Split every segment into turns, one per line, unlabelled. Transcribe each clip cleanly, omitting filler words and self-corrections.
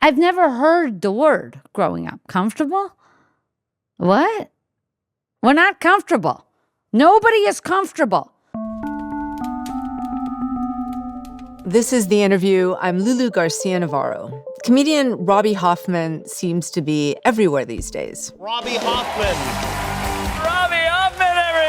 I've never heard the word growing up. Comfortable? What? We're not comfortable. Nobody is comfortable.
This is The Interview. I'm Lulu Garcia-Navarro. Comedian Robby Hoffman seems to be everywhere these days.
Robby Hoffman. Robby Hoffman, everybody!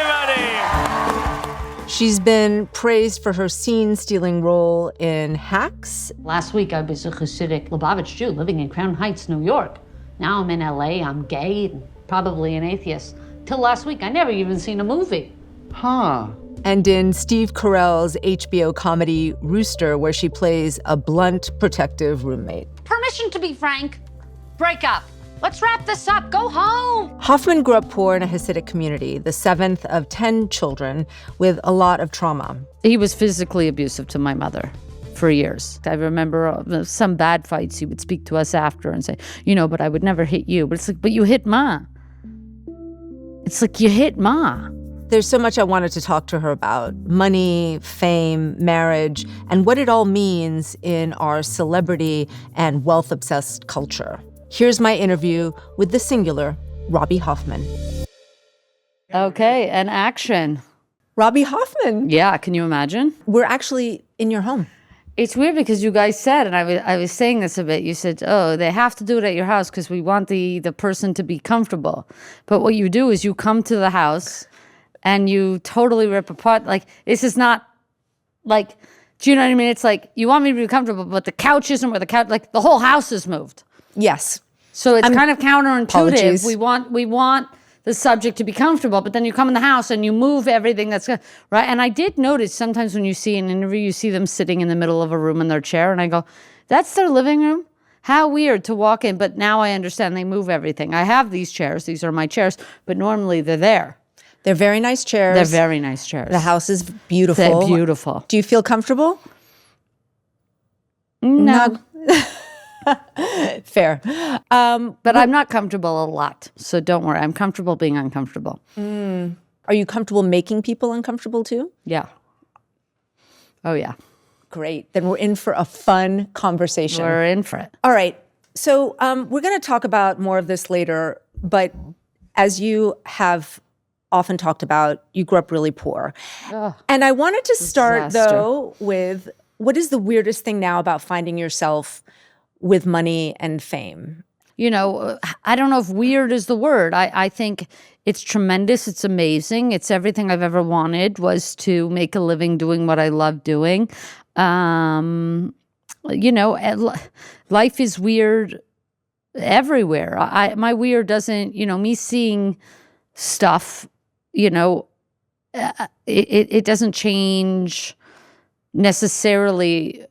She's been praised for her scene-stealing role in Hacks.
Last week, I was a Hasidic Jew living in Crown Heights, New York. Now I'm in LA, I'm gay, and probably an atheist. Till last week, I never even seen a movie.
Huh.
And in Steve Carell's HBO comedy Rooster, where she plays a blunt, protective roommate.
Permission to be frank. Break up. Let's wrap this up. Go home.
Hoffman grew up poor in a Hasidic community, the 7th of 10 children, with a lot of trauma.
He was physically abusive to my mother for years. I remember some bad fights. He would speak to us after and say, but I would never hit you. But it's like, but you hit Ma. It's like, you hit Ma.
There's so much I wanted to talk to her about: money, fame, marriage, and what it all means in our celebrity and wealth-obsessed culture. Here's my interview with the singular Robby Hoffman.
Okay, and action.
Robby Hoffman.
Yeah, can you imagine?
We're actually in your home.
It's weird because you guys said, and I was saying this a bit, you said, oh, they have to do it at your house because we want the person to be comfortable. But what you do is you come to the house and you totally rip apart. Like, this is not, like, do you know what I mean? It's like, you want me to be comfortable, but the couch isn't where the couch, like, the whole house is moved.
Yes.
So it's kind of counterintuitive.
Apologies.
We want the subject to be comfortable, but then you come in the house and you move everything that's good, right? And I did notice sometimes when you see an interview, you see them sitting in the middle of a room in their chair, and I go, that's their living room? How weird to walk in, but now I understand they move everything. I have these chairs, these are my chairs, but normally they're there.
They're very nice chairs.
They're very nice chairs.
The house is beautiful.
They're beautiful.
Do you feel comfortable?
No.
Fair.
But I'm not comfortable a lot, so don't worry. I'm comfortable being uncomfortable.
Are you comfortable making people uncomfortable too?
Yeah. Oh, yeah.
Great. Then we're in for a fun conversation.
We're in for it.
All right. So we're going to talk about more of this later, but as you have often talked about, you grew up really poor.
Ugh,
and I wanted to start,
disaster.
though, with what is the weirdest thing now about finding yourself with money and fame?
I don't know if weird is the word. I think it's tremendous. It's amazing. It's everything I've ever wanted, was to make a living doing what I love doing. Life is weird everywhere. My weird doesn't, me seeing stuff, it doesn't change necessarily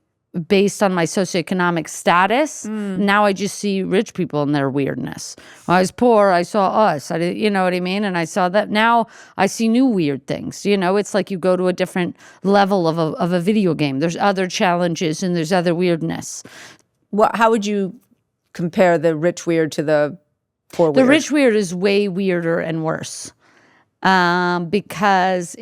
based on my socioeconomic status. Now I just see rich people and their weirdness. When I was poor, I saw us. You know what I mean? And I saw that. Now I see new weird things. It's like you go to a different level of a video game. There's other challenges and there's other weirdness.
How would you compare the rich weird to the poor weird?
The rich weird is way weirder and worse because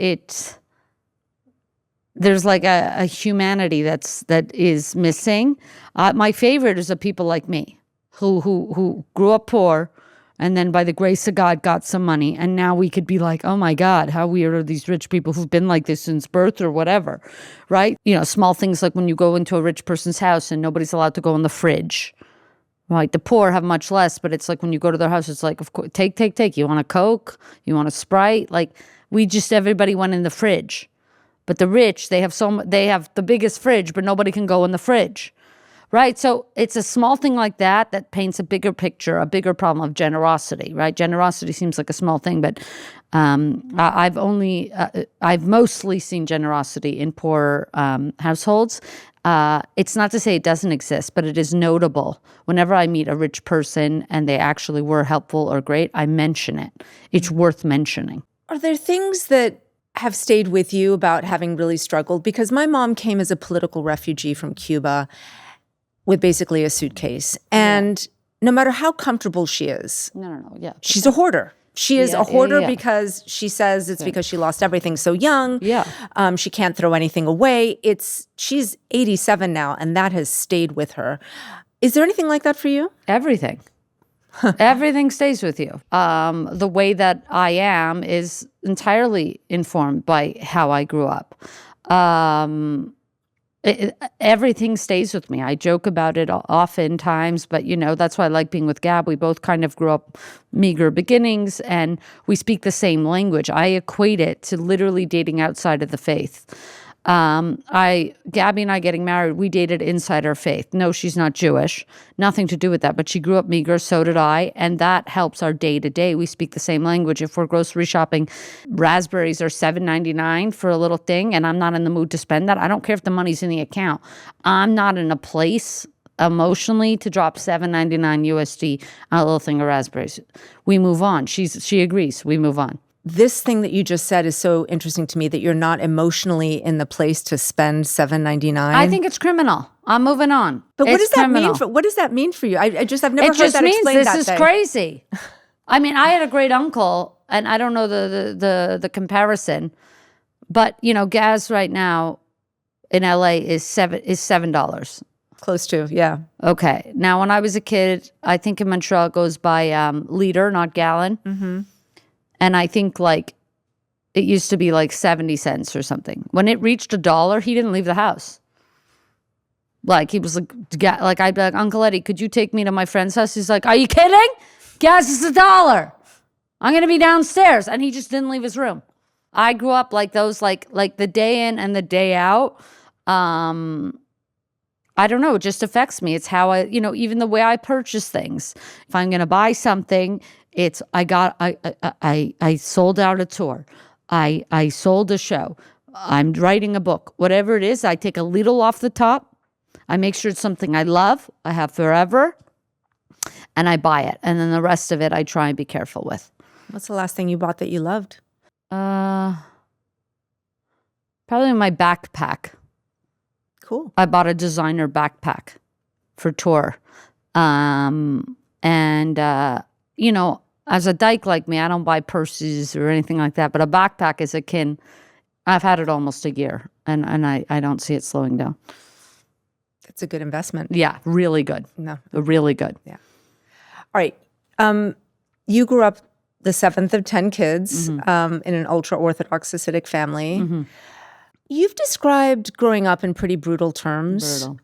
there's like a humanity that is missing. My favorite is the people like me who grew up poor and then by the grace of God got some money, and now we could be like, oh my God, how weird are these rich people who've been like this since birth or whatever, right? Small things like when you go into a rich person's house and nobody's allowed to go in the fridge. Right, the poor have much less, but it's like when you go to their house, it's like, of course, take. You want a Coke? You want a Sprite? Like everybody went in the fridge. But the rich, they have the biggest fridge, but nobody can go in the fridge, right? So it's a small thing like that paints a bigger picture, a bigger problem of generosity, right? Generosity seems like a small thing, but I've mostly seen generosity in poor households. It's not to say it doesn't exist, but it is notable. Whenever I meet a rich person and they actually were helpful or great, I mention it. It's worth mentioning.
Are there things that have stayed with you about having really struggled? Because my mom came as a political refugee from Cuba with basically a suitcase. And no matter how comfortable she is, she's a hoarder. She is a hoarder because she says it's because she lost everything so young. Yeah. She can't throw anything away. She's 87 now, and that has stayed with her. Is there anything like that for you?
Everything. Everything stays with you. The way that I am is entirely informed by how I grew up. Everything stays with me. I joke about it oftentimes, but that's why I like being with Gab. We both kind of grew up meager beginnings, and we speak the same language. I equate it to literally dating outside of the faith. Gabby and I getting married, we dated inside our faith. No, she's not Jewish. Nothing to do with that, but she grew up meager, so did I, and that helps our day to day. We speak the same language. If we're grocery shopping, raspberries are $7.99 for a little thing, and I'm not in the mood to spend that. I don't care if the money's in the account. I'm not in a place emotionally to drop $7.99 USD on a little thing of raspberries. We move on. She agrees. We move on.
This thing that you just said is so interesting to me, that you're not emotionally in the place to spend $7.99.
I think it's criminal. I'm moving on.
But what
It's
does that
criminal.
mean? What does that mean for you? I've never heard
just
that
means
explained
this
that
is
way.
crazy. I mean, I had a great uncle, and I don't know the comparison, but gas right now in LA is $7.
Close to, yeah.
Okay. Now, when I was a kid, I think in Montreal it goes by liter, not gallon. Mm-hmm. And I think it used to be 70 cents or something. When it reached $1, he didn't leave the house. He was I'd be like, Uncle Eddie, could you take me to my friend's house? He's like, are you kidding? Gas is $1. I'm going to be downstairs. And he just didn't leave his room. I grew up like those, like the day in and the day out. I don't know. It just affects me. It's how I, even the way I purchase things. If I'm going to buy something, it's I sold out a tour. I sold a show. I'm writing a book. Whatever it is, I take a little off the top. I make sure it's something I love, I have forever, and I buy it. And then the rest of it, I try and be careful with.
What's the last thing you bought that you loved?
Probably my backpack.
Cool.
I bought a designer backpack for tour. As a dyke like me, I don't buy purses or anything like that, but a backpack is akin. I've had it almost a year, and I don't see it slowing down.
That's a good investment.
Yeah, really good.
No.
Really good.
Yeah. All right. You grew up the seventh of 10 kids in an ultra-Orthodox Hasidic family. Mm-hmm. You've described growing up in pretty brutal terms.
Brutal.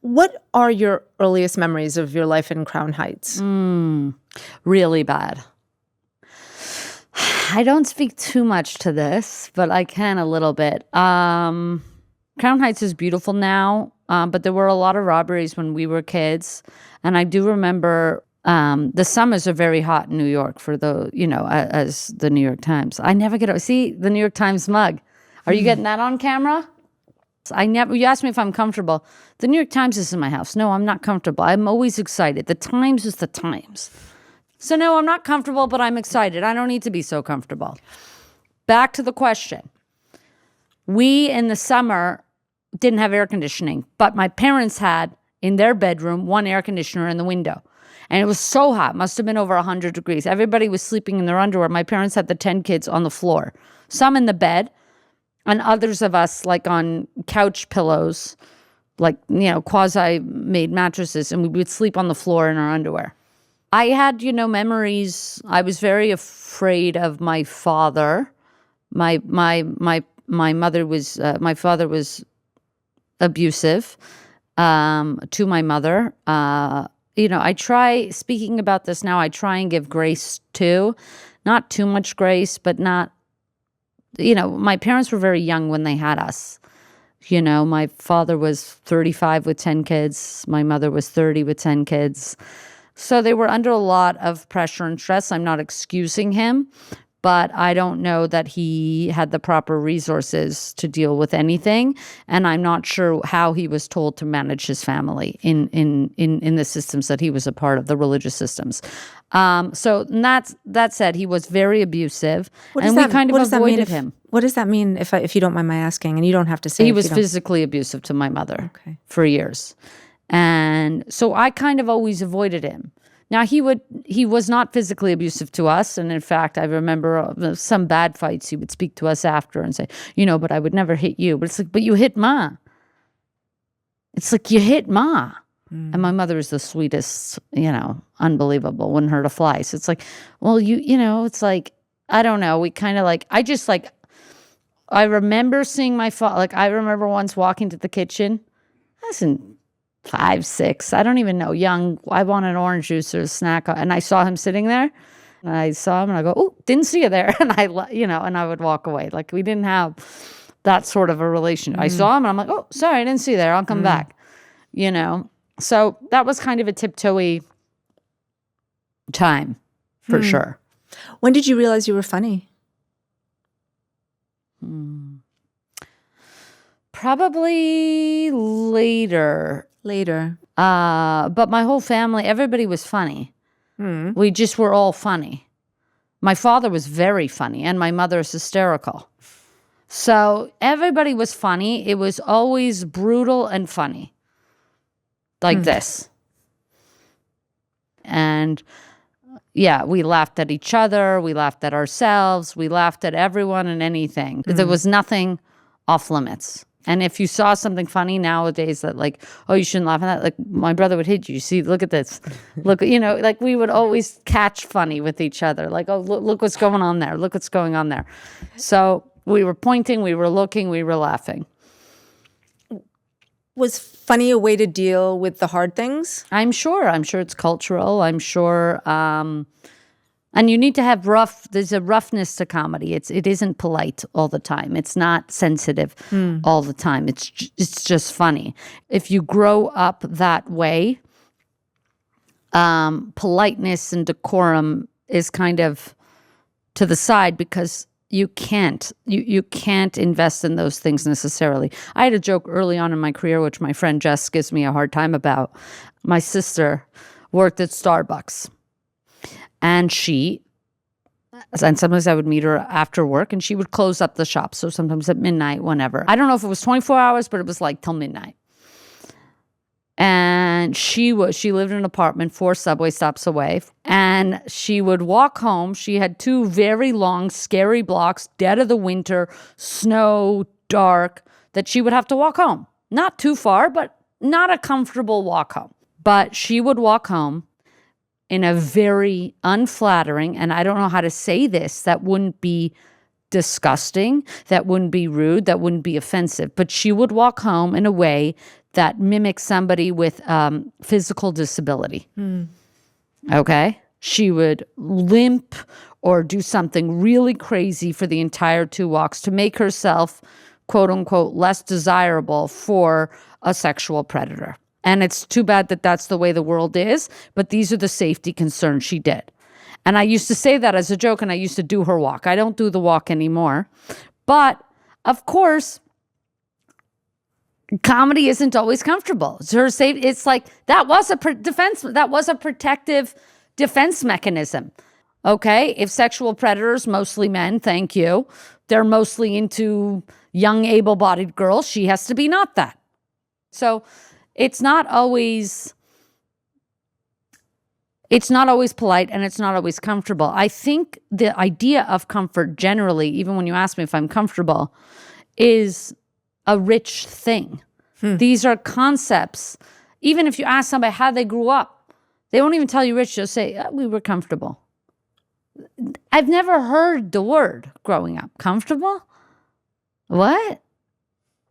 What are your earliest memories of your life in Crown Heights?
Really bad. I don't speak too much to this, but I can a little bit. Crown Heights is beautiful now, but there were a lot of robberies when we were kids. And I do remember the summers are very hot in New York for as the New York Times. I never get see the New York Times mug. Are you getting that on camera? You asked me if I'm comfortable. The New York Times is in my house. No, I'm not comfortable. I'm always excited. The Times is the Times. So no, I'm not comfortable, but I'm excited. I don't need to be so comfortable. Back to the question. We, in the summer, didn't have air conditioning, but my parents had, in their bedroom, one air conditioner in the window. And it was so hot, must have been over 100 degrees. Everybody was sleeping in their underwear. My parents had the 10 kids on the floor, some in the bed, and others of us on couch pillows, quasi-made mattresses, and we would sleep on the floor in our underwear. I had, memories. I was very afraid of my father. My father was abusive to my mother. I try, speaking about this now, I try and give grace too. Not too much grace, but not, my parents were very young when they had us. My father was 35 with 10 kids. My mother was 30 with 10 kids. So they were under a lot of pressure and stress. I'm not excusing him, but I don't know that he had the proper resources to deal with anything. And I'm not sure how he was told to manage his family in the systems that he was a part of, the religious systems. So that said, he was very abusive, and we kind of avoided him.
What does that mean, if you don't mind my asking? And you don't have to say.
He was physically abusive to my mother for years. And so I kind of always avoided him. Now, he was not physically abusive to us. And in fact, I remember some bad fights. He would speak to us after and say, but I would never hit you. But it's but you hit Ma. It's you hit Ma. And my mother is the sweetest, unbelievable, wouldn't hurt a fly. So it's like, well, it's like, I don't know. We kind of like, I remember seeing my father, like I remember once walking to the kitchen. I was in 5, 6, I don't even know, young. I wanted an orange juice or a snack. And I saw him sitting there. And I saw him and I go, oh, didn't see you there. And and I would walk away. Like we didn't have that sort of a relationship. I saw him and I'm like, oh, sorry, I didn't see you there. I'll come back, So that was kind of a tiptoey time for sure.
When did you realize you were funny?
Probably later. But my whole family, everybody was funny. We just were all funny. My father was very funny and my mother is hysterical. So everybody was funny. It was always brutal and funny. Like this. And yeah, we laughed at each other. We laughed at ourselves. We laughed at everyone and anything. There was nothing off limits. And if you saw something funny nowadays that like, oh, you shouldn't laugh at that. Like my brother would hit you. See, look at this. Look, like we would always catch funny with each other. Like, oh, look what's going on there. Look what's going on there. So we were pointing, we were looking, we were laughing.
Was funny a way to deal with the hard things?
I'm sure it's cultural. I'm sure. And you need to have there's a roughness to comedy. It isn't polite all the time. It's not sensitive all the time. It's just funny. If you grow up that way, politeness and decorum is kind of to the side because you can't invest in those things necessarily. I had a joke early on in my career, which my friend Jess gives me a hard time about. My sister worked at Starbucks. And sometimes I would meet her after work and she would close up the shop. So sometimes at midnight, whenever. I don't know if it was 24 hours, but it was like till midnight. And she lived in an apartment 4 subway stops away. And she would walk home. She had 2 very long, scary blocks, dead of the winter, snow, dark, that she would have to walk home. Not too far, but not a comfortable walk home. But she would walk home in a very unflattering, and I don't know how to say this, that wouldn't be disgusting, that wouldn't be rude, that wouldn't be offensive, but she would walk home in a way that mimics somebody with physical disability. Okay? She would limp or do something really crazy for the entire 2 walks to make herself, quote unquote, less desirable for a sexual predator. And it's too bad that that's the way the world is, but these are the safety concerns she did. And I used to say that as a joke, and I used to do her walk. I don't do the walk anymore. But, of course, comedy isn't always comfortable. It's her safe. It's like, that was a protective defense mechanism. Okay? If sexual predators, mostly men, thank you, they're mostly into young, able-bodied girls, she has to be not that. So it's not always polite and it's not always comfortable. I think the idea of comfort generally, even when you ask me if I'm comfortable, is a rich thing. These are concepts. Even if you ask somebody how they grew up, they won't even tell you rich. They'll say, we were comfortable. I've never heard the word growing up. Comfortable? What?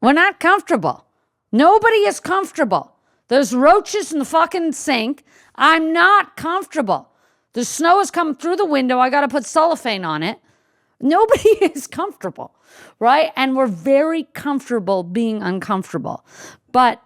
We're not comfortable. Nobody is comfortable. There's roaches in the fucking sink. I'm not comfortable. The snow has come through the window. I got to put cellophane on it. Nobody is comfortable, right? And we're very comfortable being uncomfortable. But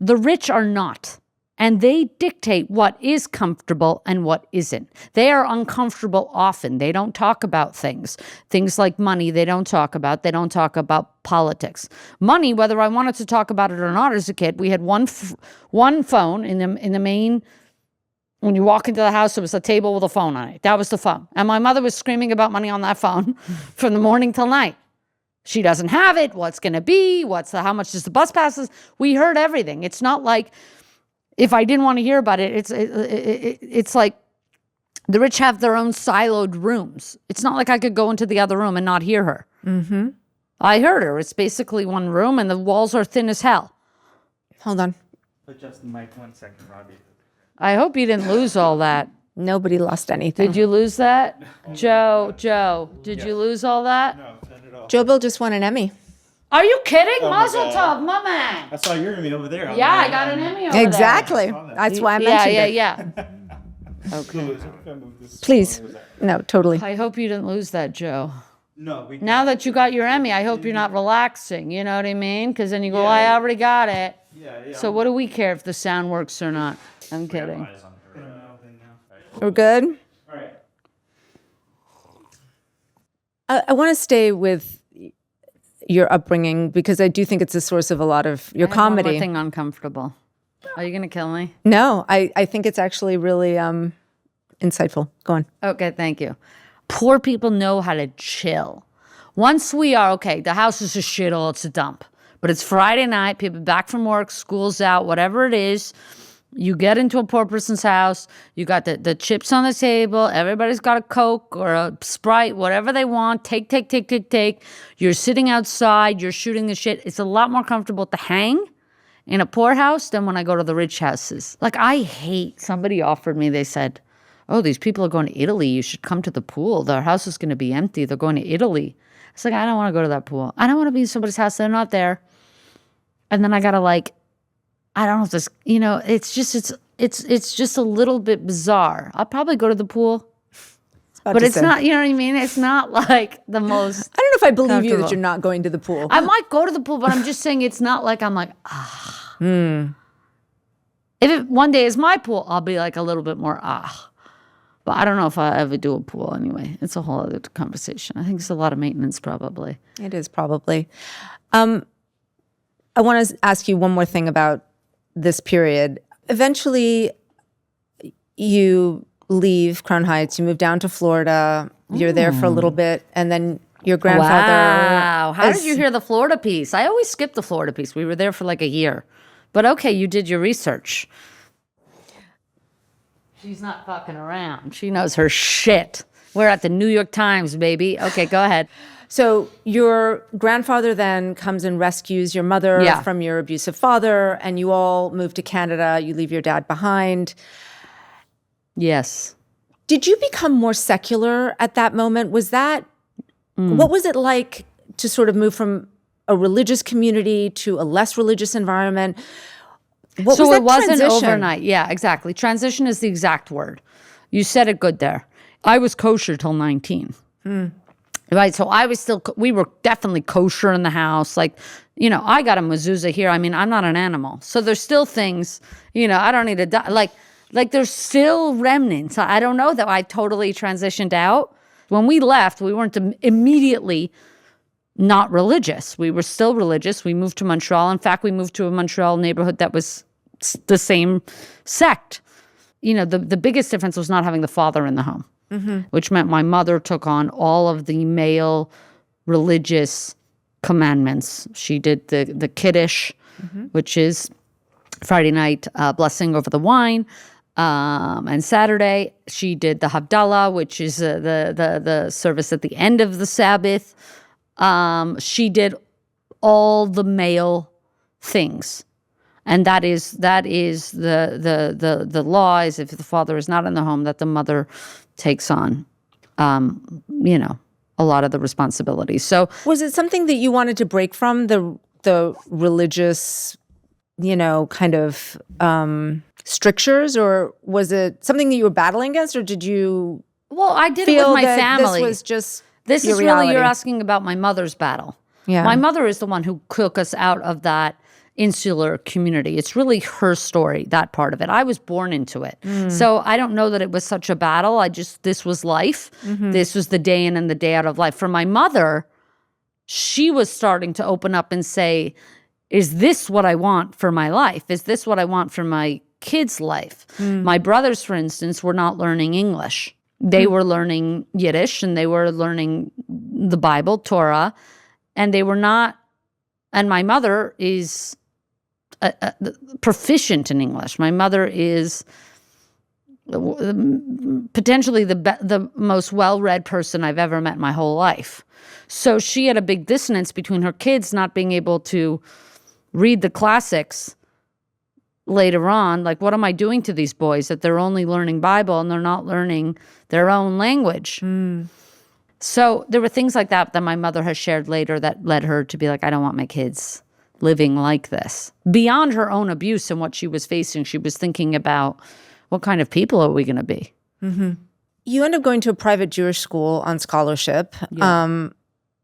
the rich are not. And they dictate what is comfortable and what isn't. They are uncomfortable often. They don't talk about things. Things like money, they don't talk about. They don't talk about politics. Money, whether I wanted to talk about it or not as a kid, we had one phone in the main. When you walk into the house, there was a table with a phone on it. That was the phone. And my mother was screaming about money on that phone from the morning till night. She doesn't have it. What's going to be? How much is the bus passes? We heard everything. It's not like, if I didn't want to hear about it, it's like the rich have their own siloed rooms. It's not like I could go into the other room and not hear her. Mm-hmm. I heard her. It's basically one room and the walls are thin as hell.
Hold on.
Adjust the mic 1 second, Robbie.
I hope you didn't lose all that.
Nobody lost anything.
Did you lose that? Joe, did you lose all that?
No, not at all.
Joe Bill just won an Emmy.
Are you kidding?
Oh my
Mazel
God.
tov, my man.
I saw your Emmy over there.
Yeah, I got an Emmy over there.
Exactly. That's why I mentioned it.
Yeah.
Okay.
Please. No, totally.
I hope you didn't lose that, Joe.
No, we
Now that you got your Emmy, I hope you're not relaxing. You know what I mean? Because then you go, I already got it.
Yeah.
So what do we care if the sound works or not? I'm kidding.
We're good?
All right.
I want to stay with your upbringing because I do think it's a source of a lot of your
I have one more
comedy.
thing uncomfortable. Are you going to kill me?
No, I think it's actually really insightful. Go on.
Okay, thank you. Poor people know how to chill. Once we are, okay, the house is a shithole, it's a dump. But it's Friday night, people back from work, school's out, whatever it is. You get into a poor person's house, you got the chips on the table, everybody's got a Coke or a Sprite, whatever they want, take. You're sitting outside, you're shooting the shit. It's a lot more comfortable to hang in a poor house than when I go to the rich houses. Like, I hate, somebody offered me, they said, oh, these people are going to Italy. You should come to the pool. Their house is going to be empty. They're going to Italy. It's like, I don't want to go to that pool. I don't want to be in somebody's house. They're not there. And then I got to I don't know if this, it's just a little bit bizarre. I'll probably go to the pool. But it's not, you know what I mean? It's not like the most.
I don't know if I believe you that
comfortable.
you're not going to the pool.
I might go to the pool, but I'm just saying it's not like I'm like, If it one day is my pool, I'll be like a little bit more But I don't know if I ever do a pool anyway. It's a whole other conversation. I think it's a lot of maintenance probably.
It is probably. I want to ask you one more thing about this period. Eventually, you leave Crown Heights, you move down to Florida, you're there for a little bit, and then your grandfather...
Wow. How did you hear the Florida piece? I always skip the Florida piece. We were there for like a year. But okay, you did your research. She's not fucking around. She knows her shit. We're at the New York Times, baby. Okay, go ahead.
So your grandfather then comes and rescues your mother
Yeah.
from your abusive father, and you all move to Canada. You leave your dad behind.
Yes.
Did you become more secular at that moment? Was that, what was it like to sort of move from a religious community to a less religious environment? What
So
was that
it wasn't
transition?
overnight. Yeah, exactly. Transition is the exact word. You said it good there. I was kosher till 19. Right. So I was we were definitely kosher in the house. Like, I got a mezuzah here. I mean, I'm not an animal. So there's still things, I don't need to die. Like there's still remnants. I don't know that I totally transitioned out. When we left, we weren't immediately not religious. We were still religious. We moved to Montreal. In fact, we moved to a Montreal neighborhood that was the same sect. The biggest difference was not having the father in the home, which meant my mother took on all of the male religious commandments. She did the Kiddush, which is Friday night blessing over the wine. And Saturday, she did the Havdalah, which is the service at the end of the Sabbath. She did all the male things. And that is the law is if the father is not in the home, that the mother takes on, a lot of the responsibilities. So
Was it something that you wanted to break from the religious, kind of strictures, or was it something that you were battling against, or did you
well, I did it
feel
with my
that
family.
this was just
This
your
is really,
reality?
you're asking about my mother's battle.
Yeah.
My mother is the one who took us out of that insular community. It's really her story, that part of it. I was born into it. So I don't know that it was such a battle. This was life. This was the day in and the day out of life. For my mother, she was starting to open up and say, is this what I want for my life? Is this what I want for my kids' life? My brothers, for instance, were not learning English. They were learning Yiddish, and they were learning the Bible, Torah, and they were not, and my mother is proficient in English. My mother is potentially the most well-read person I've ever met in my whole life. So she had a big dissonance between her kids not being able to read the classics later on, like, what am I doing to these boys that they're only learning Bible and they're not learning their own language? So there were things like that my mother has shared later that led her to be like, I don't want my kids living like this. Beyond her own abuse and what she was facing, she was thinking about, what kind of people are we going to be?
You end up going to a private Jewish school on scholarship.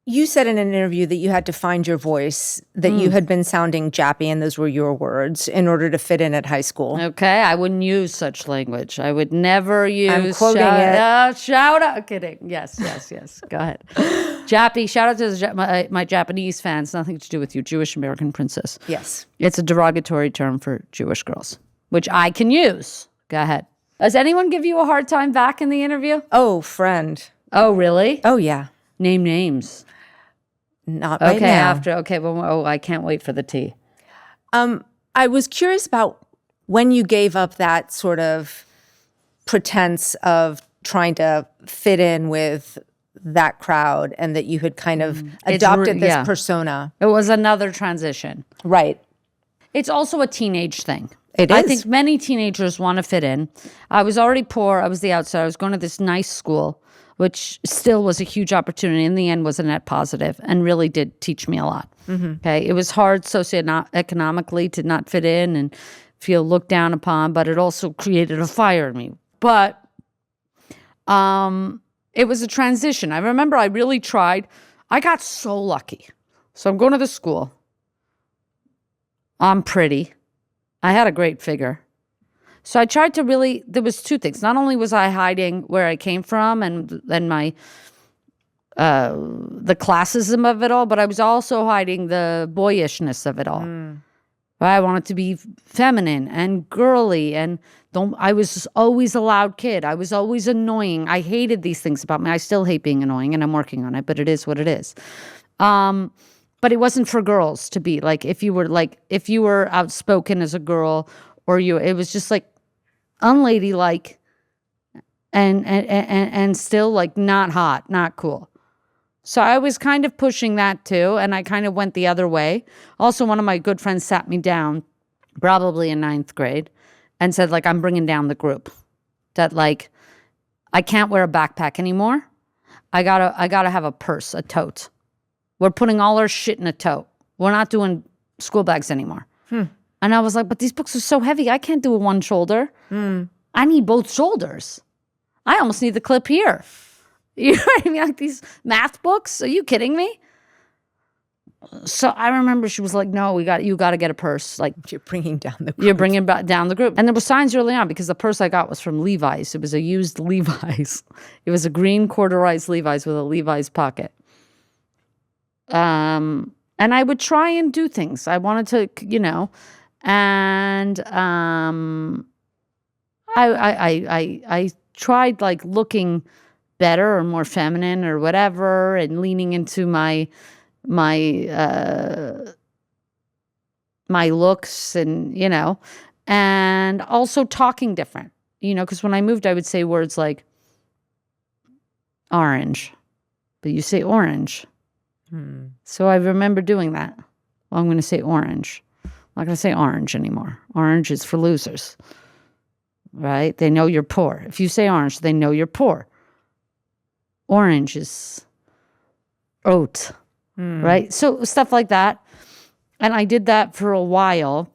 You said in an interview that you had to find your voice, that you had been sounding jappy, and those were your words, in order to fit in at high school.
Okay, I wouldn't use such language. I would never use.
I'm quoting it.
Shout out. Kidding. Yes. Go ahead. Jappy. Shout out to my Japanese fans. Nothing to do with you, Jewish American princess.
Yes.
It's a derogatory term for Jewish girls, which I can use. Go ahead. Does anyone give you a hard time back in the interview?
Oh, friend.
Oh, really?
Oh, yeah.
Name names.
Not right
Okay,
now.
after. Okay, well, I can't wait for the tea.
I was curious about when you gave up that sort of pretense of trying to fit in with that crowd, and that you had kind of adopted this persona.
It was another transition.
Right.
It's also a teenage thing.
It
I
is.
think many teenagers want to fit in. I was already poor. I was the outsider. I was going to this nice school, which still was a huge opportunity. In the end, was a net positive and really did teach me a lot. Okay, it was hard socioeconomically to not fit in and feel looked down upon, but it also created a fire in me. But it was a transition. I remember I really tried. I got so lucky. So I'm going to the school. I'm pretty. I had a great figure. So I tried to really, there was two things. Not only was I hiding where I came from and my, the classism of it all, but I was also hiding the boyishness of it all. I wanted to be feminine and girly, and I was always a loud kid. I was always annoying. I hated these things about me. I still hate being annoying, and I'm working on it, but it is what it is. But it wasn't for girls to be like, if you were outspoken as a girl, or it was just like unladylike and still like not hot, not cool. So I was kind of pushing that too, and I kind of went the other way. Also, one of my good friends sat me down, probably in 9th grade, and said, like, I'm bringing down the group. That, like, I can't wear a backpack anymore. I gotta have a purse, a tote. We're putting all our shit in a tote. We're not doing school bags anymore. And I was like, but these books are so heavy. I can't do it one shoulder. I need both shoulders. I almost need the clip here. You know what I mean? Like these math books. Are you kidding me? So I remember she was like, no, you got to get a purse. Like,
You're bringing down the group.
you're bringing down the group. And there were signs early on, because the purse I got was from Levi's. It was a used Levi's. It was a green corduroy Levi's with a Levi's pocket. And I would try and do things. I wanted to, and I tried like looking better or more feminine or whatever, and leaning into my looks, and and also talking different, because when I moved, I would say words like orange, but you say orange. So I remember doing that. Well, I'm going to say orange. I'm not going to say orange anymore. Orange is for losers, right? They know you're poor. If you say orange, they know you're poor. Orange is oat, right? So stuff like that. And I did that for a while.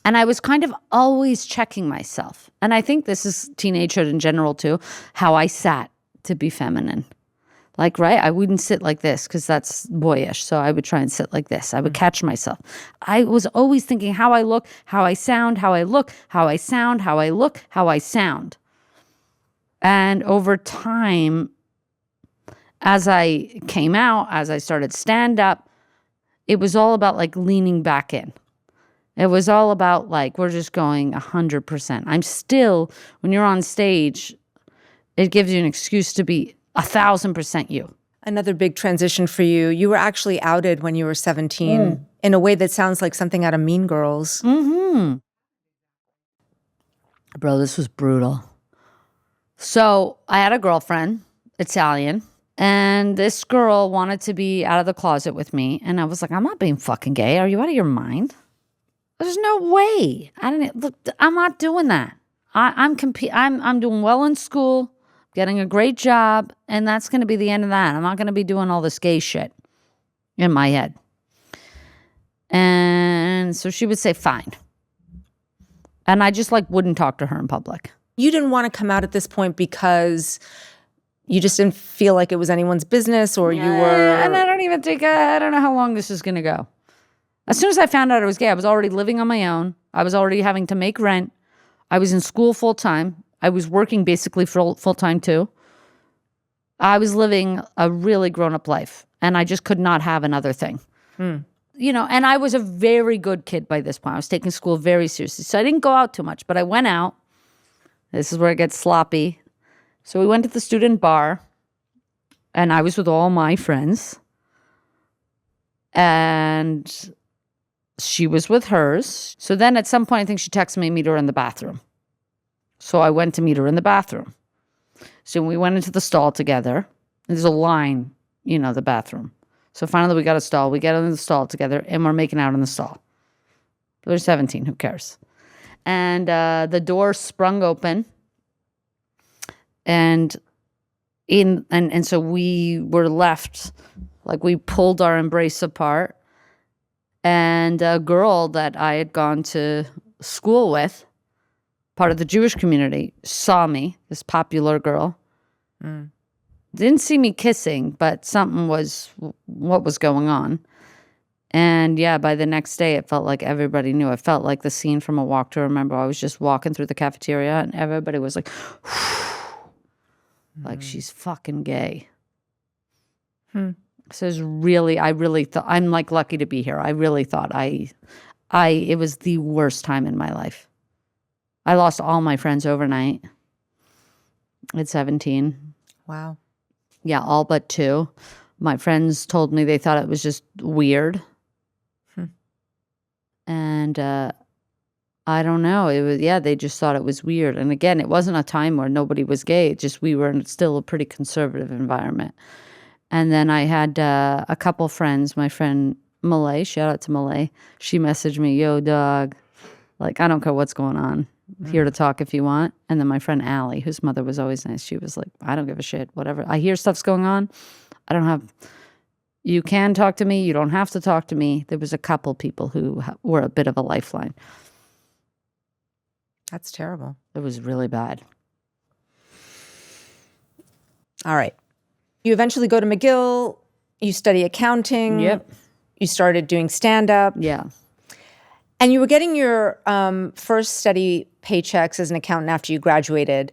And I was kind of always checking myself. And I think this is teenagehood in general too, how I sat to be feminine. Like, right? I wouldn't sit like this because that's boyish. So I would try and sit like this. I would catch myself. I was always thinking how I look, how I sound, how I look, how I sound, how I look, how I sound. And over time, as I came out, as I started stand up, it was all about like leaning back in. It was all about like, we're just going 100%. I'm still, when you're on stage, it gives you an excuse to be 1,000% you.
Another big transition for you. You were actually outed when you were 17 in a way that sounds like something out of Mean Girls.
Bro, this was brutal. So I had a girlfriend, Italian, and this girl wanted to be out of the closet with me. And I was like, I'm not being fucking gay. Are you out of your mind? There's no way. Look, I'm not doing that. I'm doing well in school, getting a great job, and that's going to be the end of that. I'm not going to be doing all this gay shit in my head. And so she would say, fine. And I just wouldn't talk to her in public.
You didn't want to come out at this point because you just didn't feel like it was anyone's business, or you were...
And I don't know how long this is going to go. As soon as I found out I was gay, I was already living on my own. I was already having to make rent. I was in school full-time. I was working basically full-time too. I was living a really grown-up life, and I just could not have another thing. You know, and I was a very good kid by this point. I was taking school very seriously. So I didn't go out too much, but I went out. This is where it gets sloppy. So we went to the student bar, and I was with all my friends. And she was with hers. So then at some point, I think she texted me, meet her in the bathroom. So I went to meet her in the bathroom. So we went into the stall together. There's a line, you know, the bathroom. So finally we got a stall. We get in the stall together, and we're making out in the stall. We're 17, who cares? And the door sprung open. And so we were left, we pulled our embrace apart. And a girl that I had gone to school with, part of the Jewish community, saw me, this popular girl. Didn't see me kissing, but something was what was going on. And yeah, by the next day, it felt like everybody knew. It felt like the scene from A Walk to Remember. I was just walking through the cafeteria, and everybody was like, she's fucking gay. So I really thought, I'm lucky to be here. I really thought it was the worst time in my life. I lost all my friends overnight at 17.
Wow.
Yeah, all but 2. My friends told me they thought it was just weird. And I don't know. It was, they just thought it was weird. And again, it wasn't a time where nobody was gay. It just, we were in still a pretty conservative environment. And then I had a couple friends. My friend Malay, shout out to Malay. She messaged me, yo, dog. I don't care what's going on. Here to talk if you want. And then my friend Allie, whose mother was always nice, she was like, I don't give a shit, whatever. I hear stuff's going on. You can talk to me. You don't have to talk to me. There was a couple people who were a bit of a lifeline.
That's terrible.
It was really bad.
All right. You eventually go to McGill. You study accounting.
Yep.
You started doing stand-up.
Yeah.
And you were getting your first steady paychecks as an accountant after you graduated.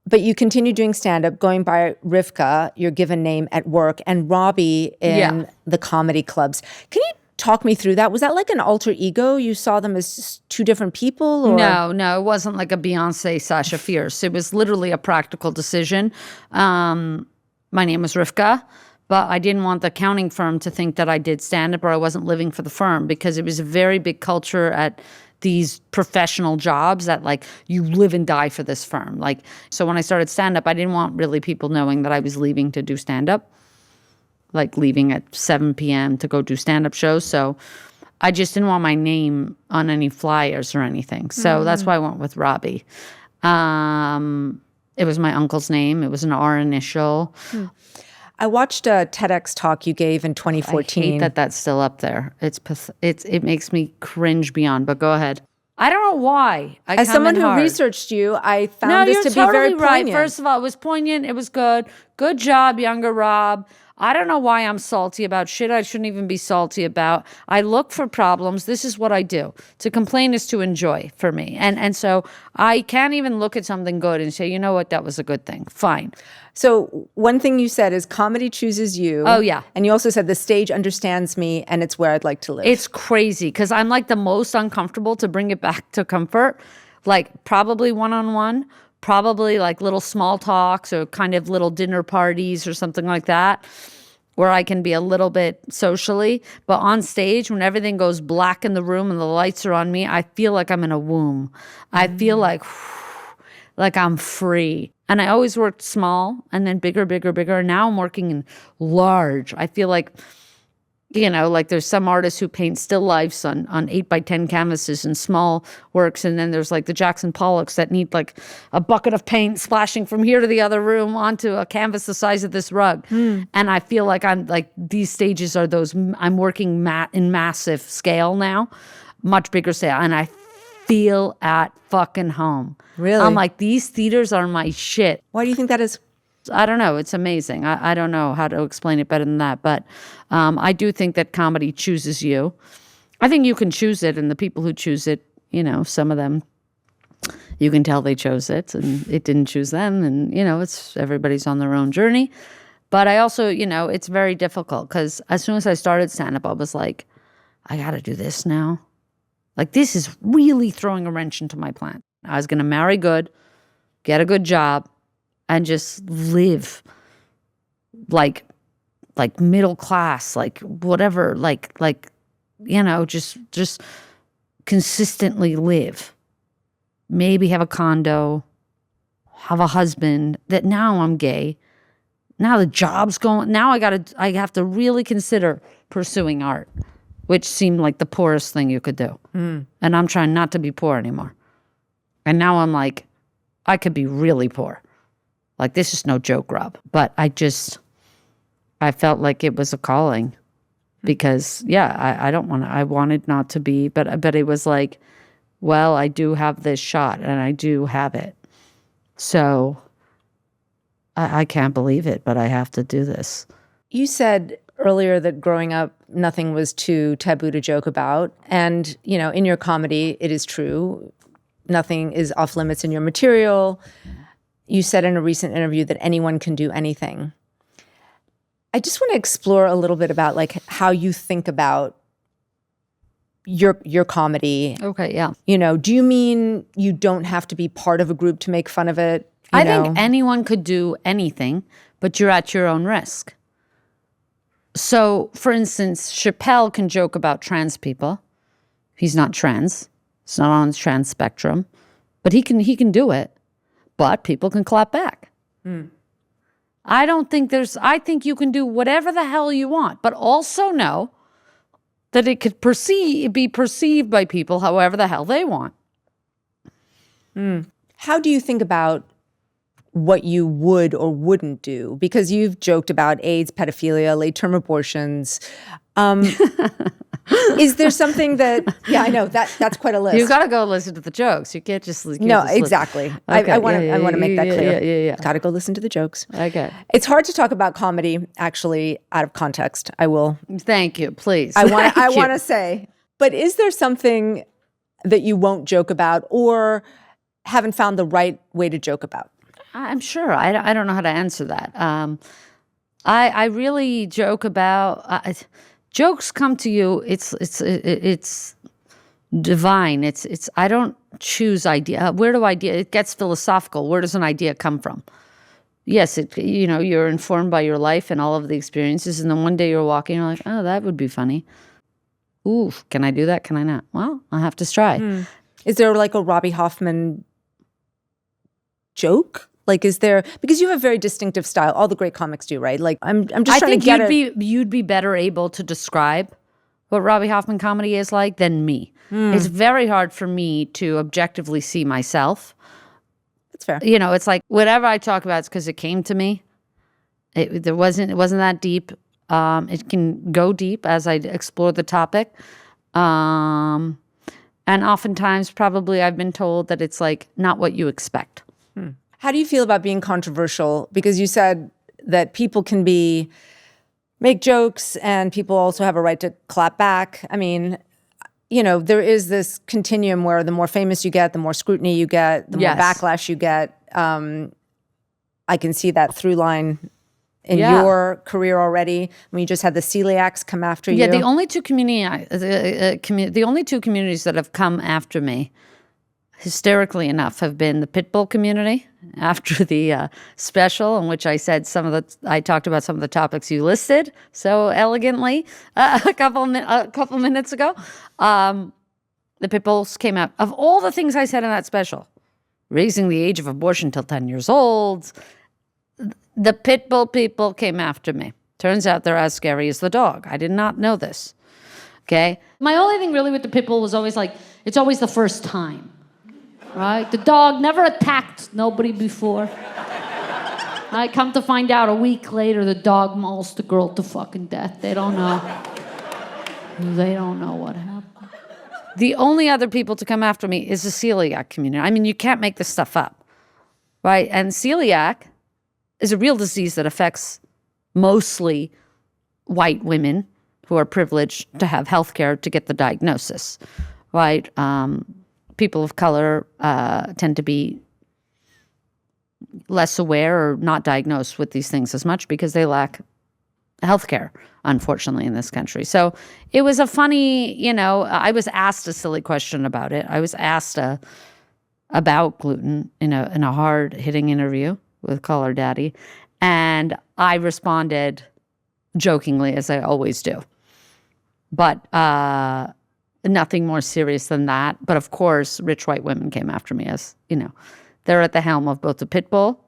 But you continued doing stand-up, going by Rivka, your given name at work, and Robbie in the comedy clubs. Can you talk me through that? Was that like an alter ego? You saw them as just 2 different people? Or?
No, it wasn't like a Beyonce, Sasha Fierce. It was literally a practical decision. My name was Rivka, but I didn't want the accounting firm to think that I did stand-up or I wasn't living for the firm, because it was a very big culture at these professional jobs that you live and die for this firm. So when I started stand-up, I didn't want really people knowing that I was leaving to do stand-up, leaving at 7 p.m. to go do stand-up shows. So I just didn't want my name on any flyers or anything. So that's why I went with Robbie. It was my uncle's name. It was an R initial.
I watched a TEDx talk you gave in 2014.
I hate that that's still up there. It makes me cringe beyond, but go ahead. I don't know why.
As someone who researched you, I found this to be very poignant.
Right. First of all, it was poignant. It was good. Good job, younger Rob. I don't know why I'm salty about shit I shouldn't even be salty about. I look for problems. This is what I do. To complain is to enjoy for me. And so I can't even look at something good and say, you know what, that was a good thing. Fine.
So one thing you said is comedy chooses you.
Oh, yeah.
And you also said the stage understands me and it's where I'd like to live.
It's crazy because I'm the most uncomfortable to bring it back to comfort. Probably one-on-one. Probably little small talks or kind of little dinner parties or something like that where I can be a little bit socially. But on stage, when everything goes black in the room and the lights are on me, I feel like I'm in a womb. I feel like I'm free. And I always worked small and then bigger, bigger, bigger. And now I'm working in large. I feel like Like there's some artists who paint still lifes on 8x10 canvases and small works. And then there's like the Jackson Pollocks that need like a bucket of paint splashing from here to the other room onto a canvas the size of this rug. And I feel like I'm like, these stages are those, I'm working in massive scale now, much bigger scale. And I feel at fucking home.
Really?
I'm like, these theaters are my shit.
Why do you think that is?
I don't know. It's amazing. I don't know how to explain it better than that. But I do think that comedy chooses you. I think you can choose it. And the people who choose it, some of them, you can tell they chose it and it didn't choose them. And, it's everybody's on their own journey. But I also, it's very difficult because as soon as I started stand-up, I was like, I got to do this now. Like, this is really throwing a wrench into my plan. I was going to marry good, get a good job, and just live like middle class, like whatever, just consistently live. Maybe have a condo, have a husband. That now I'm gay. Now the job's going. Now I have to really consider pursuing art, which seemed like the poorest thing you could do. And I'm trying not to be poor anymore. And now I'm like, I could be really poor. Like, this is no joke, Rob. But I felt like it was a calling because, I wanted not to be, but it was like, well, I do have this shot and I do have it. So I can't believe it, but I have to do this.
You said earlier that growing up, nothing was too taboo to joke about. And, in your comedy, it is true. Nothing is off limits in your material. You said in a recent interview that anyone can do anything. I just want to explore a little bit about like how you think about your comedy.
Okay, yeah.
Do you mean you don't have to be part of a group to make fun of it?
I think anyone could do anything, but you're at your own risk. So, for instance, Chappelle can joke about trans people. He's not trans. He's not on the trans spectrum. But he can do it. But people can clap back. I think you can do whatever the hell you want, but also know that it could be perceived by people however the hell they want.
How do you think about what you would or wouldn't do? Because you've joked about AIDS, pedophilia, late-term abortions. Is there something that? Yeah, I know that's quite a list.
You got to go listen to the jokes. You can't just
no, exactly.
Okay.
I want to make that clear.
Yeah.
Got to go listen to the jokes.
Okay.
It's hard to talk about comedy actually out of context. I will.
Thank you, please.
I want to say, but is there something that you won't joke about or haven't found the right way to joke about?
I'm sure. I don't know how to answer that. I really joke about. Jokes come to you. It's divine. It's. I don't choose idea. Where do idea? It gets philosophical. Where does an idea come from? Yes, you're informed by your life and all of the experiences, and then one day you're walking, you're like, oh, that would be funny. Ooh, can I do that? Can I not? Well, I'll have to try.
Is there like a Robby Hoffman joke? Like, is there, because you have a very distinctive style. All the great comics do, right? Like, I'm just trying to get
you'd be better able to describe what Robby Hoffman comedy is like than me. It's very hard for me to objectively see myself.
That's fair.
It's like whatever I talk about, it's because it came to me. It wasn't that deep. It can go deep as I explore the topic. And oftentimes, probably, I've been told that it's like not what you expect.
How do you feel about being controversial? Because you said that people can make jokes and people also have a right to clap back. I mean, there is this continuum where the more famous you get, the more scrutiny you get, the more backlash you get. I can see that through line in your career already. I mean, you just had the celiacs come after you.
Yeah, the only two communities that have come after me, hysterically enough, have been the pitbull community after the special in which I talked about some of the topics you listed so elegantly a couple minutes ago. The pitbulls came out. Of all the things I said in that special, raising the age of abortion till 10 years old, the pitbull people came after me. Turns out they're as scary as the dog. I did not know this. Okay? My only thing really with the pit bull was always like, it's always the first time. Right? The dog never attacked nobody before. I come to find out a week later, the dog mauls the girl to fucking death. They don't know. They don't know what happened. The only other people to come after me is the celiac community. I mean, you can't make this stuff up, right? And celiac is a real disease that affects mostly white women who are privileged to have health care to get the diagnosis, right? People of color tend to be less aware or not diagnosed with these things as much because they lack healthcare, unfortunately, in this country. So it was a funny, I was asked a silly question about it. I was asked about gluten in a hard-hitting interview with Call Her Daddy, and I responded jokingly, as I always do. But nothing more serious than that. But of course, rich white women came after me, as they're at the helm of both the pitbull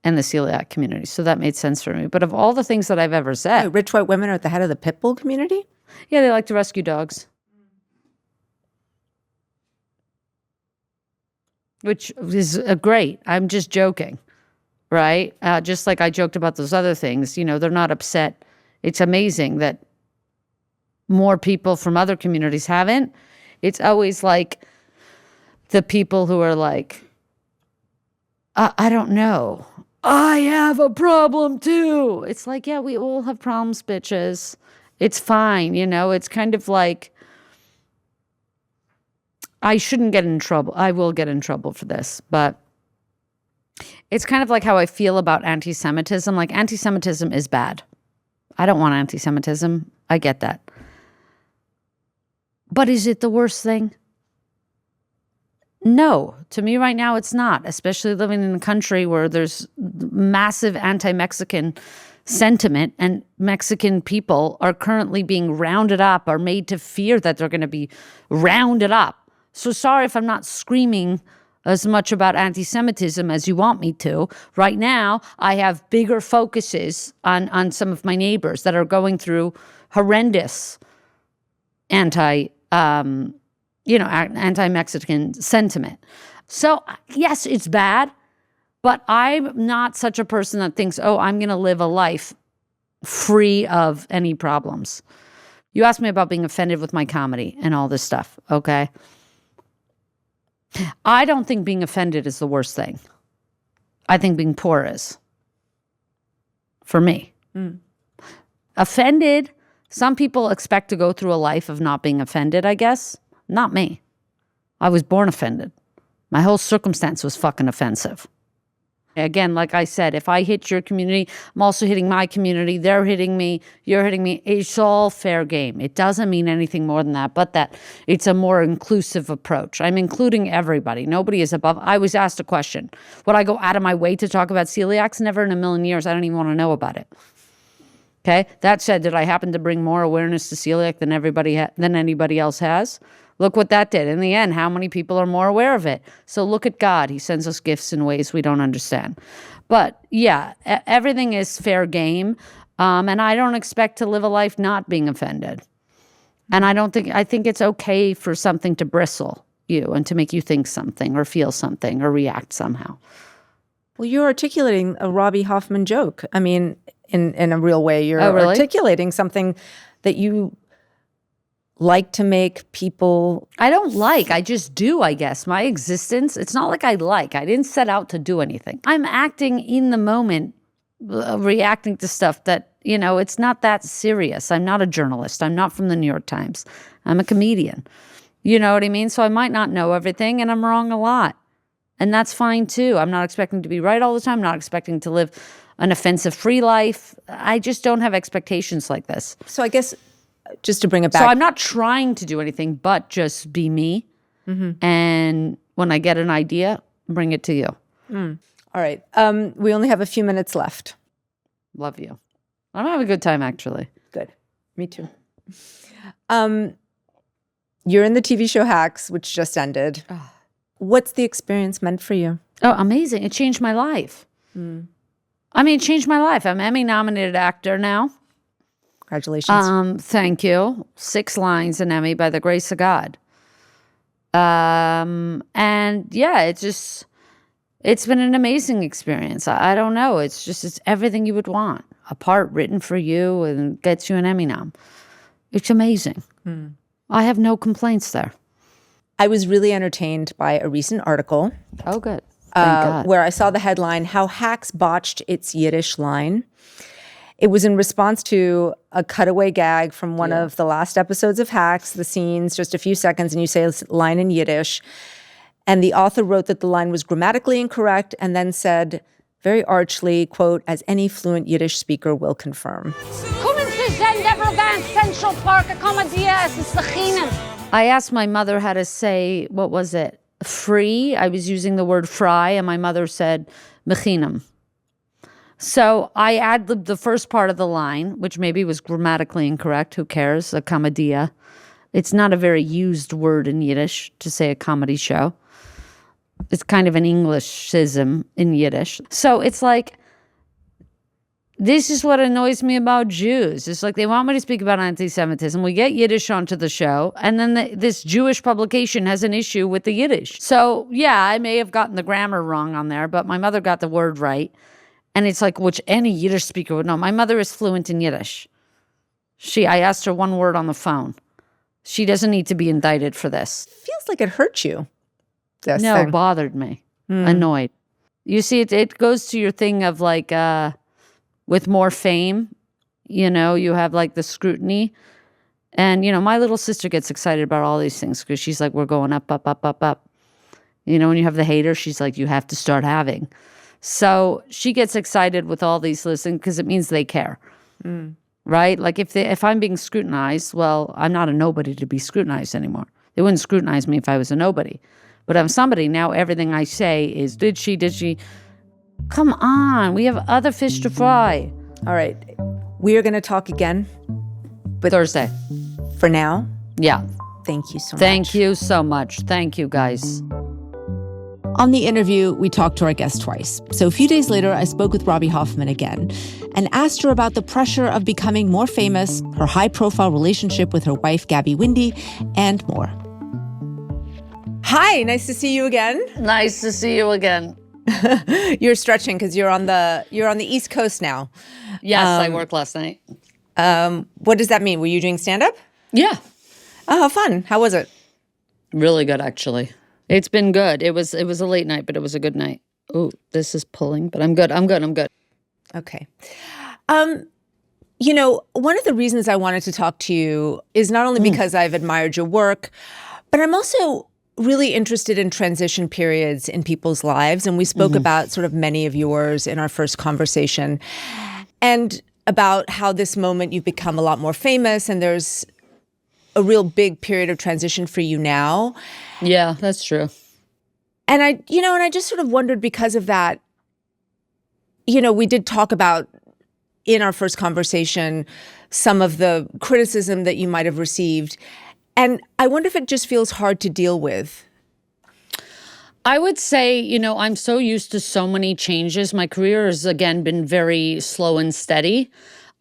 and the celiac community. So that made sense for me. But of all the things that I've ever said...
Wait, rich white women are at the head of the pit bull community?
Yeah, they like to rescue dogs. Which is great. I'm just joking, right? Just like I joked about those other things. They're not upset. It's amazing that more people from other communities haven't. It's always like the people who are like, I don't know. I have a problem too. It's like, yeah, we all have problems, bitches. It's fine, It's kind of like, I shouldn't get in trouble. I will get in trouble for this, but it's kind of like how I feel about anti-Semitism. Like, anti-Semitism is bad. I don't want anti-Semitism. I get that. But is it the worst thing? No, to me right now it's not, especially living in a country where there's massive anti-Mexican sentiment and Mexican people are currently being rounded up, are made to fear that they're going to be rounded up. So sorry if I'm not screaming as much about anti-Semitism as you want me to. Right now, I have bigger focuses on some of my neighbors that are going through horrendous anti-Mexican sentiment. So yes, it's bad, but I'm not such a person that thinks, I'm going to live a life free of any problems. You asked me about being offended with my comedy and all this stuff, okay? I don't think being offended is the worst thing. I think being poor is. For me. Offended, some people expect to go through a life of not being offended, I guess. Not me. I was born offended. My whole circumstance was fucking offensive. Again, like I said, if I hit your community, I'm also hitting my community. They're hitting me. You're hitting me. It's all fair game. It doesn't mean anything more than that, but that it's a more inclusive approach. I'm including everybody. Nobody is above. I was asked a question. Would I go out of my way to talk about celiacs? Never in a million years. I don't even want to know about it. Okay. That said, did I happen to bring more awareness to celiac than anybody else has? Look what that did. In the end, how many people are more aware of it? So look at God. He sends us gifts in ways we don't understand. But yeah, everything is fair game. And I don't expect to live a life not being offended. And I think it's okay for something to bristle you and to make you think something or feel something or react somehow.
Well, you're articulating a Robby Hoffman joke. I mean, in a real way, you're
really?
articulating something that you like to make people...
I don't like. I just do, I guess. My existence, it's not like I like. I didn't set out to do anything. I'm acting in the moment, reacting to stuff that, it's not that serious. I'm not a journalist. I'm not from the New York Times. I'm a comedian. You know what I mean? So I might not know everything, and I'm wrong a lot. And that's fine, too. I'm not expecting to be right all the time. I'm not expecting to live an offensive-free life. I just don't have expectations like this.
So I guess... just to bring it back.
So I'm not trying to do anything but just be me. Mm-hmm. And when I get an idea, bring it to you.
All right. We only have a few minutes left.
Love you. I'm having a good time, actually.
Good. Me too. You're in the TV show Hacks, which just ended. What's the experience meant for you?
Oh, amazing. It changed my life. It changed my life. I'm Emmy-nominated actor now.
Congratulations.
Thank you. 6 lines, an Emmy by the grace of God. And yeah, it's been an amazing experience. I don't know. It's everything you would want. A part written for you and gets you an Emmy nom. It's amazing. I have no complaints there.
I was really entertained by a recent article
Oh, good. Thank God.
where I saw the headline, How Hacks Botched Its Yiddish Line. It was in response to a cutaway gag from one of the last episodes of Hacks, the scenes, just a few seconds, and you say a line in Yiddish. And the author wrote that the line was grammatically incorrect and then said, very archly, quote, as any fluent Yiddish speaker will confirm.
I asked my mother how to say, what was it? Free. I was using the word fry, and my mother said, mechinam. So I add the first part of the line, which maybe was grammatically incorrect. Who cares? A comedia. It's not a very used word in Yiddish to say a comedy show. It's kind of an Englishism in Yiddish. So it's like, this is what annoys me about Jews. It's like they want me to speak about anti-Semitism. We get Yiddish onto the show, and then this Jewish publication has an issue with the Yiddish. So yeah, I may have gotten the grammar wrong on there, but my mother got the word right. And it's like, which any Yiddish speaker would know. My mother is fluent in Yiddish. I asked her one word on the phone. She doesn't need to be indicted for this.
Feels like it hurt you.
No, it bothered me. Annoyed. You see, it goes to your thing of like, with more fame, you have like the scrutiny. And, my little sister gets excited about all these things because she's like, we're going up, up, up, up, up. When you have the hater, she's like, you have to start having. So she gets excited with all these listings because it means they care, right? Like if I'm being scrutinized, well, I'm not a nobody to be scrutinized anymore. They wouldn't scrutinize me if I was a nobody. But I'm somebody. Now everything I say is, did she? Come on, we have other fish to fry.
All right. We are going to talk again. But
Thursday.
For now,
Yeah.
thank you so much.
Thank you so much. Thank you, guys.
On the interview, we talked to our guest twice. So a few days later, I spoke with Robby Hoffman again and asked her about the pressure of becoming more famous, her high-profile relationship with her wife, Gabby Windey, and more.
Hi, nice to see you again.
Nice to see you again.
You're stretching because you're on the East Coast now.
Yes, I worked last night.
What does that mean? Were you doing stand-up?
Yeah.
Oh, how fun. How was it?
Really good, actually. It's been good. It was a late night, but it was a good night. Oh, this is pulling, but I'm good.
Okay. One of the reasons I wanted to talk to you is not only because I've admired your work, but I'm also really interested in transition periods in people's lives. And we spoke about sort of many of yours in our first conversation and about how this moment you've become a lot more famous and there's a real big period of transition for you now.
Yeah, that's true.
And I just sort of wondered because of that, we did talk about in our first conversation some of the criticism that you might have received. And I wonder if it just feels hard to deal with.
I would say, I'm so used to so many changes. My career has, again, been very slow and steady.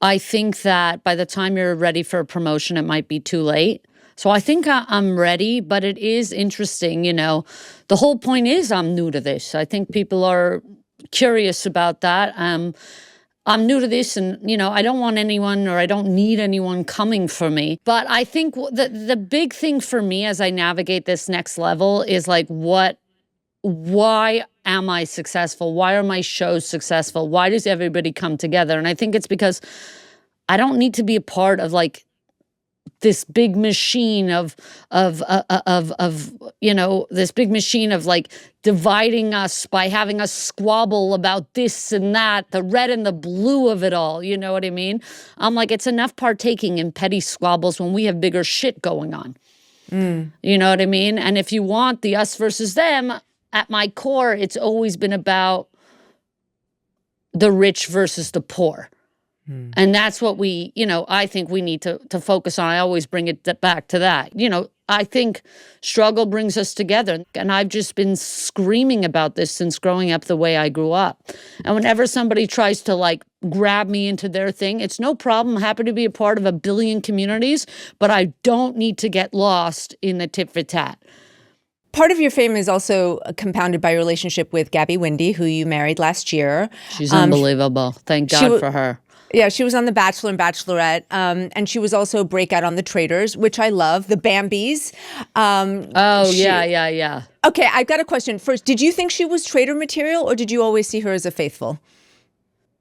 I think that by the time you're ready for a promotion, it might be too late. So I think I'm ready, but it is interesting, The whole point is I'm new to this. I think people are curious about that. I'm new to this and, I don't want anyone or I don't need anyone coming for me. But I think the big thing for me as I navigate this next level is like, why am I successful? Why are my shows successful? Why does everybody come together? And I think it's because I don't need to be a part of like this big machine of this big machine of like dividing us by having us squabble about this and that, the red and the blue of it all. You know what I mean? I'm like, it's enough partaking in petty squabbles when we have bigger shit going on. You know what I mean? And if you want the us versus them, at my core, it's always been about the rich versus the poor. And that's what I think we need to focus on. I always bring it back to that. I think struggle brings us together. And I've just been screaming about this since growing up the way I grew up. And whenever somebody tries to like grab me into their thing. It's no problem. I'm happy to be a part of a billion communities, but I don't need to get lost in the tit for tat.
Part of your fame is also compounded by your relationship with Gabby Windey, who you married last year.
She's unbelievable. Thank God for her.
Yeah, she was on The Bachelor and Bachelorette, and she was also a breakout on The Traitors, which I love, the Bambis.
Yeah.
Okay, I've got a question. First, did you think she was traitor material, or did you always see her as a faithful?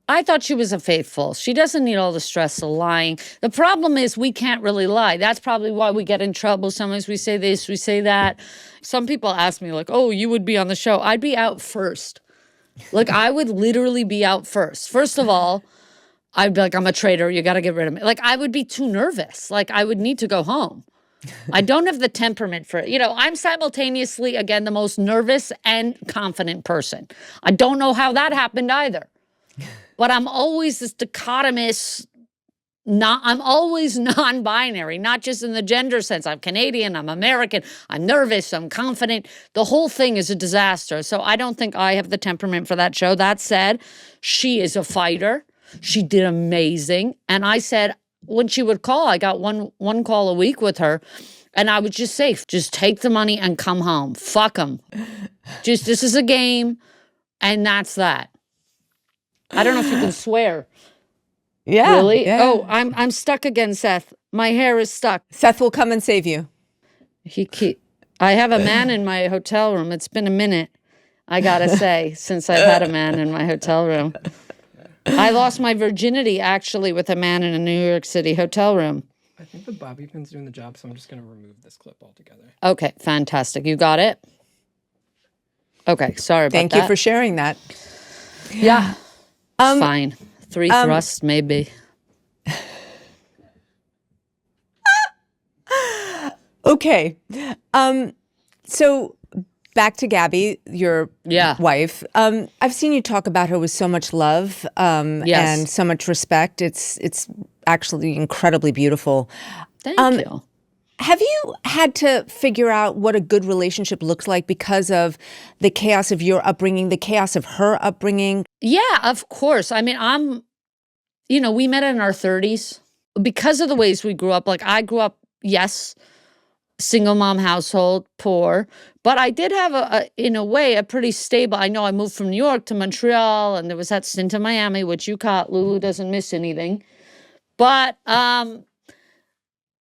I thought she was a faithful. She doesn't need all the stress of lying. The problem is we can't really lie. That's probably why we get in trouble. Sometimes we say this, we say that. Some people ask me like, oh, you would be on the show. I'd be out first. Like I would literally be out first. First of all, I'd be like, I'm a traitor. You got to get rid of me. Like I would be too nervous. Like I would need to go home. I don't have the temperament for it. You know, I'm simultaneously, again, the most nervous and confident person. I don't know how that happened either. But I'm always this dichotomous, I'm always non-binary, not just in the gender sense. I'm Canadian, I'm American, I'm nervous, I'm confident. The whole thing is a disaster. So I don't think I have the temperament for that show. That said, she is a fighter. She did amazing. And I said, when she would call, I got one call a week with her. And I would just say, just take the money and come home. Fuck them. Just, this is a game. And that's that. I don't know if you can swear.
Yeah.
Really?
Yeah.
Oh, I'm stuck again, Seth. My hair is stuck.
Seth will come and save you.
I have a man in my hotel room. It's been a minute, I gotta say, since I've had a man in my hotel room. I lost my virginity, actually, with a man in a New York City hotel room.
I think the bobby pin's doing the job, so I'm just going to remove this clip altogether.
Okay, fantastic. You got it? Okay, sorry about that.
Thank you for sharing that.
Yeah. Fine. 3 thrusts, maybe.
Okay. So back to Gabby, your wife. I've seen you talk about her with so much love and so much respect. It's actually incredibly beautiful.
Thank you.
Have you had to figure out what a good relationship looks like because of the chaos of your upbringing, the chaos of her upbringing?
Yeah, of course. I mean, we met in our 30s. Because of the ways we grew up, like I grew up, yes, single mom household, poor, but I did have in a way, a pretty stable, I know I moved from New York to Montreal and there was that stint in Miami, which you caught, Lulu doesn't miss anything. But,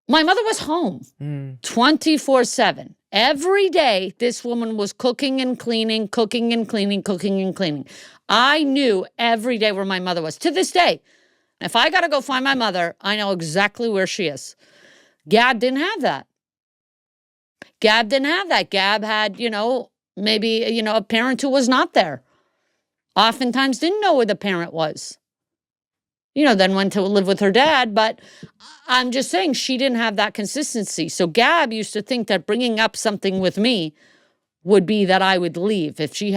my mother was home 24/7. Every day, this woman was cooking and cleaning, cooking and cleaning, cooking and cleaning. I knew every day where my mother was. To this day, if I got to go find my mother, I know exactly where she is. Gab didn't have that. Gab had, maybe, a parent who was not there. Oftentimes didn't know where the parent was. Then went to live with her dad. But I'm just saying she didn't have that consistency. So Gab used to think that bringing up something with me would be that I would leave. If she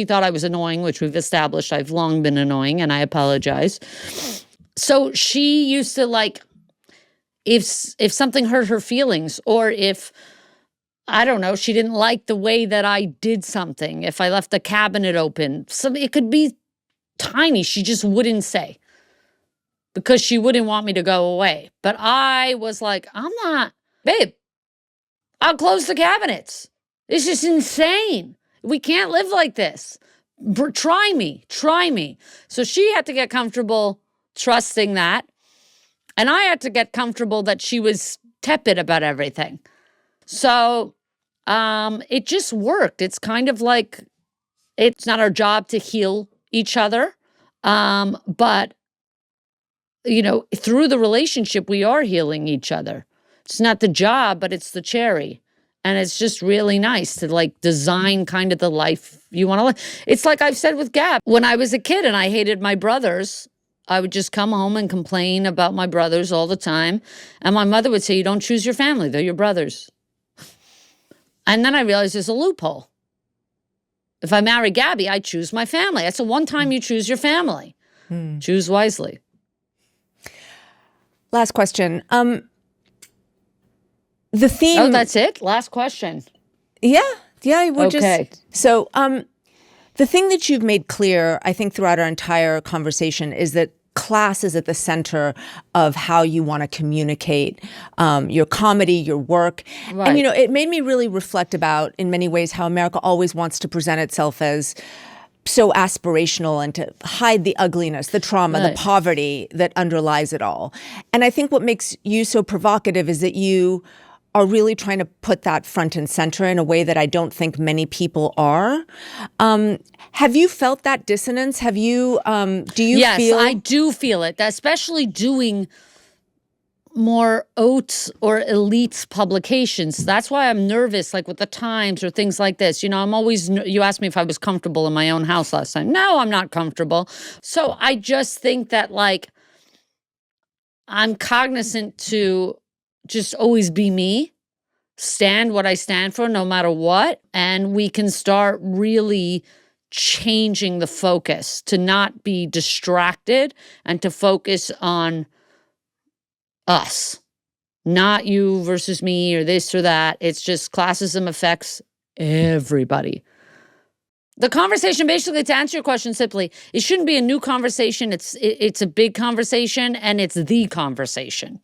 thought I was annoying, which we've established I've long been annoying, and I apologize. So she used to if something hurt her feelings, or if, I don't know, she didn't like the way that I did something, if I left the cabinet open, it could be tiny, she just wouldn't say. Because she wouldn't want me to go away. But I was like, I'm not, babe, I'll close the cabinets. It's just insane. We can't live like this. Try me. So she had to get comfortable trusting that. And I had to get comfortable that she was tepid about everything. So it just worked. It's kind of like, it's not our job to heal each other. But through the relationship, we are healing each other. It's not the job, but it's the cherry. And it's just really nice to design kind of the life you want to live. It's like I've said with Gab, when I was a kid and I hated my brothers, I would just come home and complain about my brothers all the time. And my mother would say, you don't choose your family, they're your brothers. And then I realized there's a loophole. If I marry Gabby, I choose my family. That's the one time you choose your family. Choose wisely.
Last question. The theme.
Oh, that's it? Last question.
Yeah. We're
okay.
So The thing that you've made clear, I think, throughout our entire conversation is that class is at the center of how you want to communicate your comedy, your work.
Right.
And, it made me really reflect about, in many ways, how America always wants to present itself as so aspirational and to hide the ugliness, the trauma,
Right.
the poverty that underlies it all. And I think what makes you so provocative is that you are really trying to put that front and center in a way that I don't think many people are. Have you felt that dissonance? Have you, do you
yes,
feel?
I do feel it, especially doing more oats or elites publications. That's why I'm nervous, like with the Times or things like this. I'm always, you asked me if I was comfortable in my own house last time. No, I'm not comfortable. So I just think that I'm cognizant to just always be me, stand what I stand for no matter what, and we can start really changing the focus to not be distracted and to focus on us, not you versus me or this or that. It's just classism affects everybody. The conversation, basically, to answer your question simply, it shouldn't be a new conversation. It's a big conversation, and it's the conversation.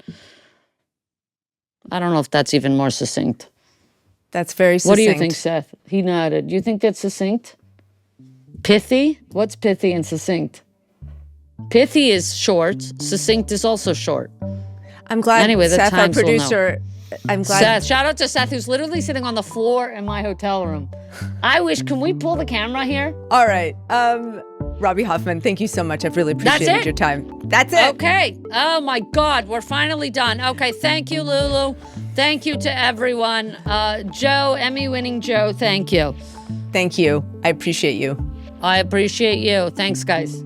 I don't know if that's even more succinct.
That's very succinct.
What do you think, Seth? He nodded. Do you think that's succinct? Pithy? What's pithy and succinct? Pithy is short. Succinct is also short.
I'm glad
Anyway, the
Seth, our
Times will know.
producer, I'm glad.
Seth, shout out to Seth, who's literally sitting on the floor in my hotel room. Can we pull the camera here?
All right. Robby Hoffman, thank you so much. I've really appreciated your time. That's it.
Okay. Oh my God, we're finally done. Okay, thank you, Lulu. Thank you to everyone. Joe, Emmy-winning Joe, thank you.
Thank you. I appreciate you.
I appreciate you. Thanks, guys.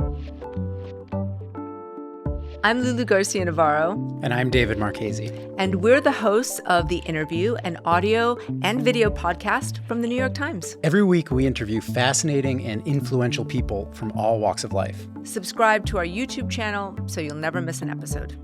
I'm Lulu Garcia-Navarro.
And I'm David Marchese.
And we're the hosts of The Interview, an audio and video podcast from the New York Times.
Every week, we interview fascinating and influential people from all walks of life.
Subscribe to our YouTube channel so you'll never miss an episode.